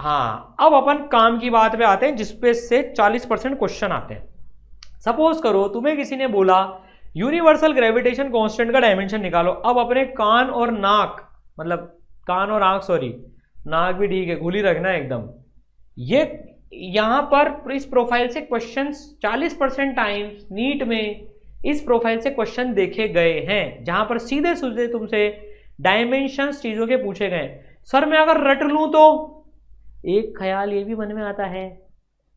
हाँ, अब अपन काम की बात पे आते हैं जिसपे से 40% क्वेश्चन आते हैं। सपोज करो तुम्हें किसी ने बोला यूनिवर्सल ग्रेविटेशन कांस्टेंट का डायमेंशन निकालो। अब अपने कान और नाक, मतलब कान और आंख, सॉरी नाक भी ठीक है, खुली रखना एकदम। ये यहां पर इस प्रोफाइल से क्वेश्चन 40% टाइम्स नीट में इस प्रोफाइल से क्वेश्चन देखे गए हैं, जहां पर सीधे सीधे तुमसे डायमेंशंस चीजों के पूछे गए। सर मैं अगर रट लूं तो एक ख्याल ये भी मन में आता है,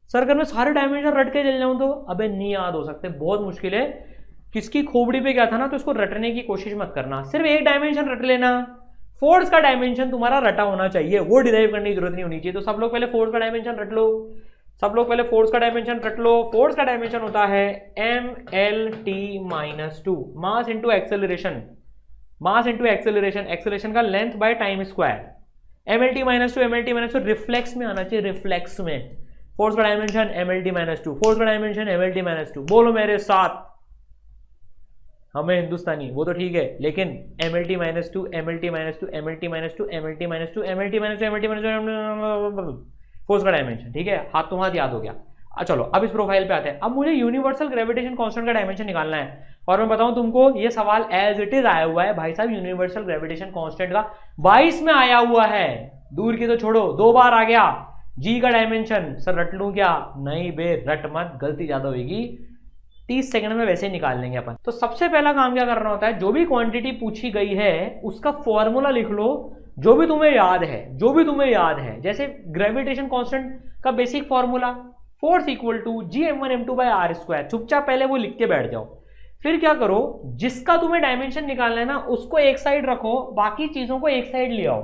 सर अगर मैं सारे डायमेंशन रट के चल जाऊं तो अबे नहीं याद हो सकते, बहुत मुश्किल है। किसकी खोपड़ी पे क्या था ना, तो इसको रटने की कोशिश मत करना, सिर्फ एक डायमेंशन रट लेना। फोर्स का डायमेंशन तुम्हारा रटा होना चाहिए, वो डिराइव करने की जरूरत नहीं होनी चाहिए। तो सब लोग पहले फोर्स का डायमेंशन रट लो, सब लोग पहले फोर्स का डायमेंशन रट लो। फोर्स का डायमेंशन होता है mlt-2 mass into acceleration, mass into acceleration, acceleration का length by time square. mlt-2 reflex में आना चाहिए, रिफ्लेक्स में। फोर्स का डायमेंशन mlt-2, फोर्स का डायमेंशन mlt-2। बोलो मेरे साथ, हमें हिंदुस्तानी वो तो ठीक है, लेकिन mlt-2 mlt-2 mlt-2 mlt-2 mlt-2 force का डायमेंशन, ठीक है, हाथ तो हाथ याद हो गया। चलो अब इस प्रोफाइल पे आते हैं। अब मुझे यूनिवर्सल ग्रेविटेशन कांस्टेंट का डायमेंशन निकालना है, और मैं बताऊं तुमको ये सवाल एज इट इज आया हुआ है भाई साहब। यूनिवर्सल ग्रेविटेशन कांस्टेंट का 22 में आया हुआ है, दूर की तो छोड़ो, 2 बार आ गया। जी का डायमेंशन सर रट लूं क्या? नहीं बे, रट मत, गलती ज्यादा होगी। 30 सेकंड में वैसे ही निकाल लेंगे अपन। तो सबसे पहला काम क्या करना होता है, जो भी क्वांटिटी पूछी गई है उसका फॉर्मूला लिख लो, जो भी तुम्हें याद है, जो भी तुम्हें याद है। जैसे ग्रेविटेशन कांस्टेंट का basic formula force equal to Gm1m2/r²। चुपचाप पहले वो लिख के बैठ जाओ। फिर क्या करो, जिसका तुम्हें डायमेंशन निकालना है ना उसको एक साइड रखो, बाकी चीजों को एक साइड ले आओ।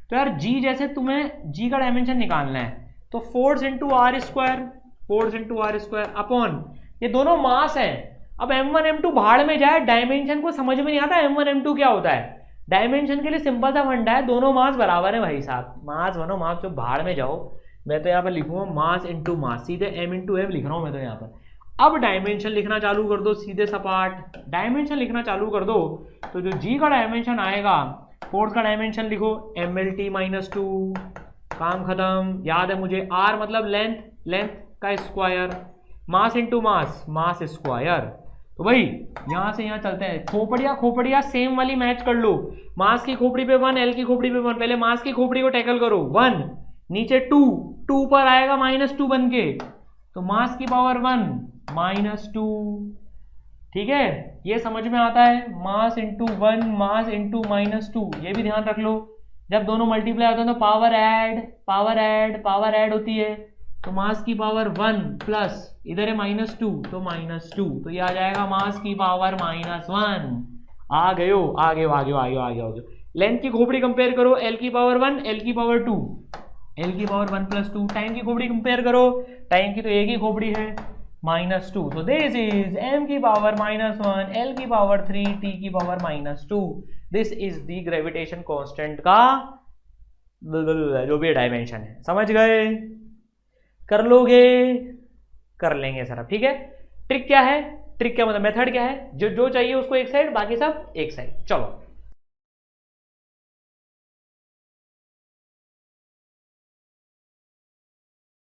तो यार जी, जैसे तुम्हें जी का डायमेंशन निकालना है तो force into r square, force into r square upon, ये दोनों मास है। अब m1 m2 भाड़ में जाए, डायमेंशन को समझ में नहीं आता m1 m2 क्या होता है। डायमेंशन के लिए सिंपल सा फंडा है, दोनों मास बराबर है भाई साहब, मास बनो मास, जो भाड़ में जाओ। मैं तो यहाँ पर लिखूंगा मास इंटू मास, सीधे m इंटू एम लिख रहा हूं मैं तो यहाँ पर। अब डायमेंशन लिखना चालू कर दो, सीधे सपाट डायमेंशन लिखना चालू कर दो। तो जो जी का डायमेंशन आएगा, फोर्स का डायमेंशन लिखो mlt-2, काम खत्म। याद है मुझे, आर मतलब लेंथ, लेंथ का स्क्वायर, मास इंटू मास, मास स्क्वायर। तो भाई यहां से यहां चलते हैं, खोपड़िया खोपड़िया सेम वाली मैच कर लो। मास की खोपड़ी पे 1, एल की खोपड़ी पे 1, पहले मास की खोपड़ी को टैकल करो। 1 नीचे 2, 2 पर आएगा -2 बन के, तो मास की पावर 1 -2। ठीक है, ये समझ में आता है, मास इंटू 1 मास इंटू -2, ये भी ध्यान रख लो। जब दोनों मल्टीप्लाई होते हैं तो power add, power add, power add होती है। तो मास की पावर 1 प्लस इधर है -2, तो -2, तो ये आ जाएगा मास की पावर -1। आ गए हो, आ गए हो, आ गए हो, आ गए हो, आ गए हो। लेंथ की खोपड़ी कंपेयर करो, एल की पावर 1 एल की पावर 2, एल की पावर 1 + 2। टाइम की खोपड़ी कंपेयर करो, टाइम की तो एक ही खोपड़ी है, -2। तो दिस इज m की पावर -1 l की पावर 3 t की power -2। This is the gravitation constant का जो भी डायमेंशन है। समझ गए? कर लोगे? कर लेंगे सर अब, ठीक है। ट्रिक क्या है, ट्रिक क्या मतलब मेथड क्या है, जो जो चाहिए उसको एक साइड, बाकी सब एक साइड। चलो